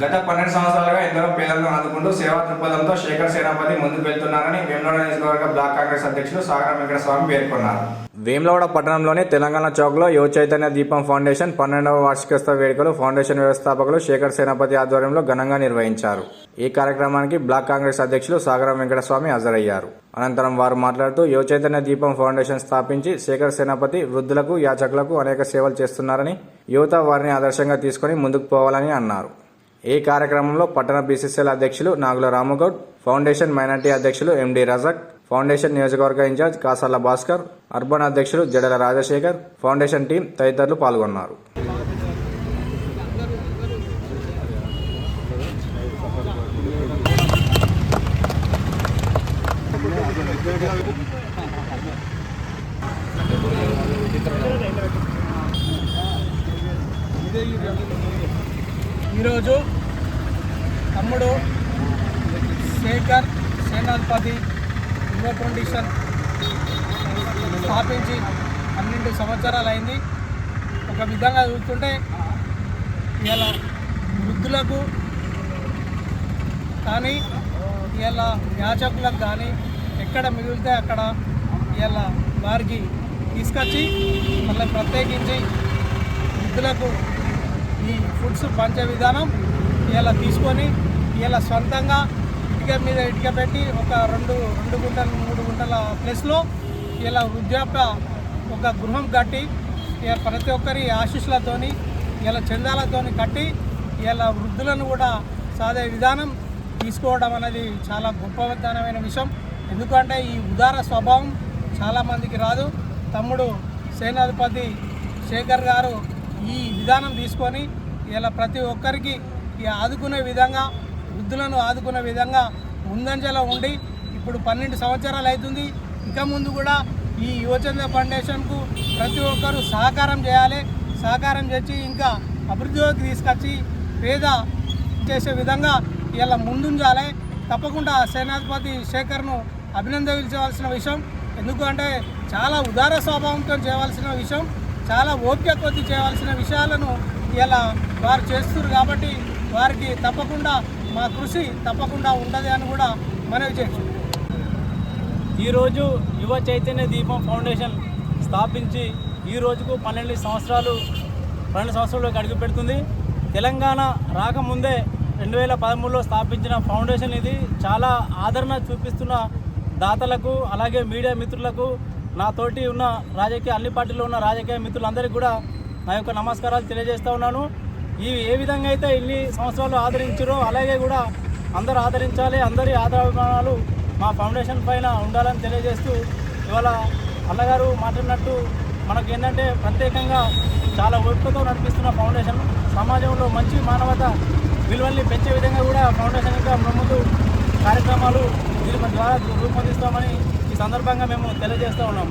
గత 12 సంవత్సరాలుగా ఎందరో పేదలను ఆదుకుంటూ సేవా దృక్పథంతో శేఖర్ సేనాపతి ముందుకు వెళ్తున్నారని వేములవాడ నియోజకవర్గ బ్లాక్ కాంగ్రెస్ అధ్యక్షులు సాగరం వెంకటస్వామి పేర్కొన్నారు. వేములవాడ పట్టణంలోని తెలంగాణ చౌక్లో యువ చైతన్య దీపం ఫౌండేషన్ 12వ వార్షికోత్సవ వేడుకలు ఫౌండేషన్ వ్యవస్థాపకులు శేఖర్ సేనాపతి ఆధ్వర్యంలో ఘనంగా నిర్వహించారు. ఈ కార్యక్రమానికి బ్లాక్ కాంగ్రెస్ అధ్యక్షులు సాగరం వెంకటస్వామి హాజరయ్యారు. అనంతరం వారు మాట్లాడుతూ యువ చైతన్య దీపం ఫౌండేషన్ స్థాపించి శేఖర్ సేనాపతి వృద్ధులకు, యాచకులకు అనేక సేవలు చేస్తున్నారని, యువత వారిని ఆదర్శంగా తీసుకుని ముందుకు పోవాలని అన్నారు. ఈ కార్యక్రమంలో పట్టణ బీసీసీఎల్ అధ్యక్షులు నాగుల రాముగౌడ్, ఫౌండేషన్ మైనార్టీ అధ్యక్షులు ఎండి రజాక్, ఫౌండేషన్ నియోజకవర్గ ఇన్ఛార్జ్ కాసాల భాస్కర్, అర్బన్ అధ్యక్షులు జడల రాజశేఖర్, ఫౌండేషన్ టీం తదితరులు పాల్గొన్నారు. ఈరోజు తమ్ముడు శేఖర్ సేనాపతి యువ ఫౌండేషన్ స్థాపించి 12 సంవత్సరాలు అయింది. ఒక విధంగా చూస్తుంటే ఇలా వృద్ధులకు కానీ ఇలా యాచకులకు కానీ ఎక్కడ మిగిలితే అక్కడ ఇలా వారికి తీసుకొచ్చి మళ్ళీ ప్రత్యేకించి వృద్ధులకు ఈ ఫుడ్స్ పంచే విధానం ఇలా తీసుకొని ఇలా సొంతంగా ఇటుక మీద ఇటుక పెట్టి ఒక 2 గుంటలు 3 గుంటల ప్లేస్లో ఇలా వృద్ధాప్య ఒక గృహం కట్టి ప్రతి ఒక్కరి ఆశీస్సులతోని ఇలా చందాలతోని కట్టి ఇలా వృద్ధులను కూడా సాదే విధానం తీసుకోవడం అనేది చాలా గొప్పతనమైన విషయం. ఎందుకంటే ఈ ఉదార స్వభావం చాలామందికి రాదు. తమ్ముడు సేనాధిపతి శేఖర్ గారు ఈ విధానం తీసుకొని ఇలా ప్రతి ఒక్కరికి ఆదుకునే విధంగా, వృద్ధులను ఆదుకునే విధంగా ముందంజలో ఉండి ఇప్పుడు 12 సంవత్సరాలు అవుతుంది. ఇంకా ముందు కూడా ఈ యువచంద్ర ఫౌండేషన్కు ప్రతి ఒక్కరూ సహకారం చేయాలి. సహకారం చేసి ఇంకా అభివృద్ధిలోకి తీసుకొచ్చి పేద చేసే విధంగా ఇలా ముందుంచాలి. తప్పకుండా సేనాధిపతి శేఖర్ను అభినందించవలసిన విషయం. ఎందుకంటే చాలా ఉదార స్వభావంతో చేయవలసిన విషయం, చాలా ఓపిక కొద్ది చేయవలసిన విషయాలను ఇలా వారు చేస్తున్నారు. కాబట్టి వారికి తప్పకుండా మా కృషి తప్పకుండా ఉంటుంది అని కూడా మనవి చేయొచ్చు. ఈరోజు యువ చైతన్య దీపం ఫౌండేషన్ స్థాపించి ఈ రోజుకు 12 సంవత్సరాలకు అడుగు పెడుతుంది. తెలంగాణ రాకముందే 2013లో స్థాపించిన ఫౌండేషన్ ఇది. చాలా ఆదరణ చూపిస్తున్న దాతలకు, అలాగే మీడియా మిత్రులకు, నాతోటి ఉన్న అన్ని పార్టీలో ఉన్న రాజకీయ మిత్రులందరికీ కూడా నా యొక్క నమస్కారాలు తెలియజేస్తూ ఉన్నాను. ఏ విధంగా అయితే ఇన్ని సంవత్సరాలు ఆదరించారో అలాగే కూడా అందరూ ఆదరించాలి. అందరి ఆదరాభిమానాలు మా ఫౌండేషన్ పైన ఉండాలని తెలియజేస్తూ, ఇవాళ అన్నగారు మాట్లాడినట్టు మనకు ఏంటంటే ప్రత్యేకంగా చాలా ఓపికతో నడిపిస్తున్న ఫౌండేషన్ సమాజంలో మంచి మానవత విలువల్ని పెంచే విధంగా కూడా ఫౌండేషన్ ఇంకా ముందు కార్యక్రమాలు దీని ద్వారా రూపొందిస్తామని ఈ సందర్భంగా మేము తెలియజేస్తూ ఉన్నాం.